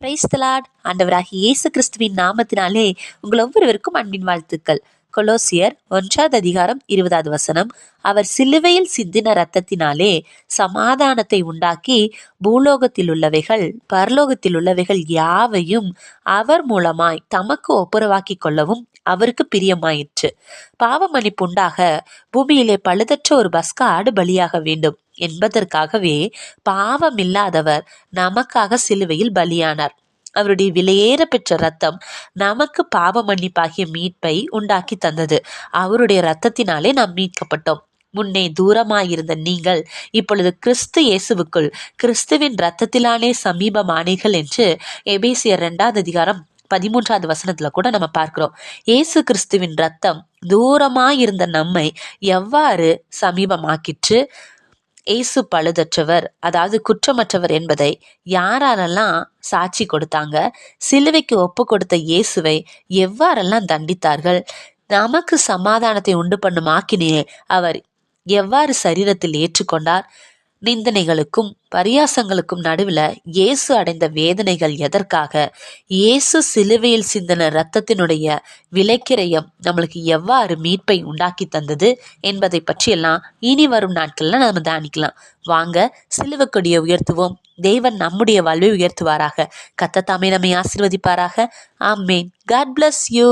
Praise the Lord. ஆண்டவராகிய இயேசு கிறிஸ்துவின் நாமத்தினாலே உங்கள் ஒவ்வொருவருக்கும் அன்பின் வாழ்த்துக்கள். கொலோசியர் 1:20 அவர் சிலுவையில் சிந்தின இரத்தத்தினாலே சமாதானத்தை உண்டாக்கி பூலோகத்தில் உள்ளவைகள் பரலோகத்தில் உள்ளவைகள் யாவையும் அவர் மூலமாய் தமக்கு ஒப்புரவாக்கி கொள்ளவும் அவருக்கு பிரியமாயிற்று. பாவ மன்னிப்பு உண்டாக பூமியிலே பழுதற்ற ஒரு பஸ்கா ஆடு பலியாக வேண்டும் என்பதற்காகவே பாவமில்லாதவர் நமக்காக சிலுவையில் பலியானார். அவருடைய விலையேற பெற்ற ரத்தம் நமக்கு பாவ மன்னிப்பாகிய மீட்பை உண்டாக்கி தந்தது. அவருடைய ரத்தத்தினாலே நாம் மீட்கப்பட்டோம். முன்னே தூரமாயிருந்த நீங்கள் இப்பொழுது கிறிஸ்து இயேசுவுக்குள் கிறிஸ்துவின் இரத்தத்திலானே சமீபமானீர்கள் என்று எபேசியர் 2:13 கூட நம்ம பார்க்கிறோம். இயேசு கிறிஸ்துவின் ரத்தம் தூரமாயிருந்த நம்மை எவ்வாறு சமீபமாக்கிற்று? இயேசு பழுதற்றவர், அதாவது குற்றமற்றவர் என்பதை யாரெல்லாம் சாட்சி கொடுத்தாங்க? சிலுவைக்கு ஒப்பு கொடுத்த இயேசுவை எவ்வாறெல்லாம் தண்டித்தார்கள்? நமக்கு சமாதானத்தை உண்டு பண்ணும் ஆக்கினையை அவர் எவ்வாறு சரீரத்தில் ஏற்றுக்கொண்டார்? நிந்தனைகளுக்கும் பரியாசங்களுக்கும் நடுவில் இயேசு அடைந்த வேதனைகள் எதற்காக? இயேசு சிலுவையில் சிந்தின இரத்தத்தினுடைய விலைக்கிரயம் நம்மளுக்கு எவ்வாறு மீட்பை உண்டாக்கி தந்தது என்பதை பற்றியெல்லாம் இனி வரும் நாட்கள்ல நம்ம தியானிக்கலாம். வாங்க சிலுவை கொடியை உயர்த்துவோம். தேவன் நம்முடைய வாழ்வை உயர்த்துவாராக. கர்த்தர் தாமே நம்மை ஆசீர்வதிப்பாராக. ஆமென். God bless you.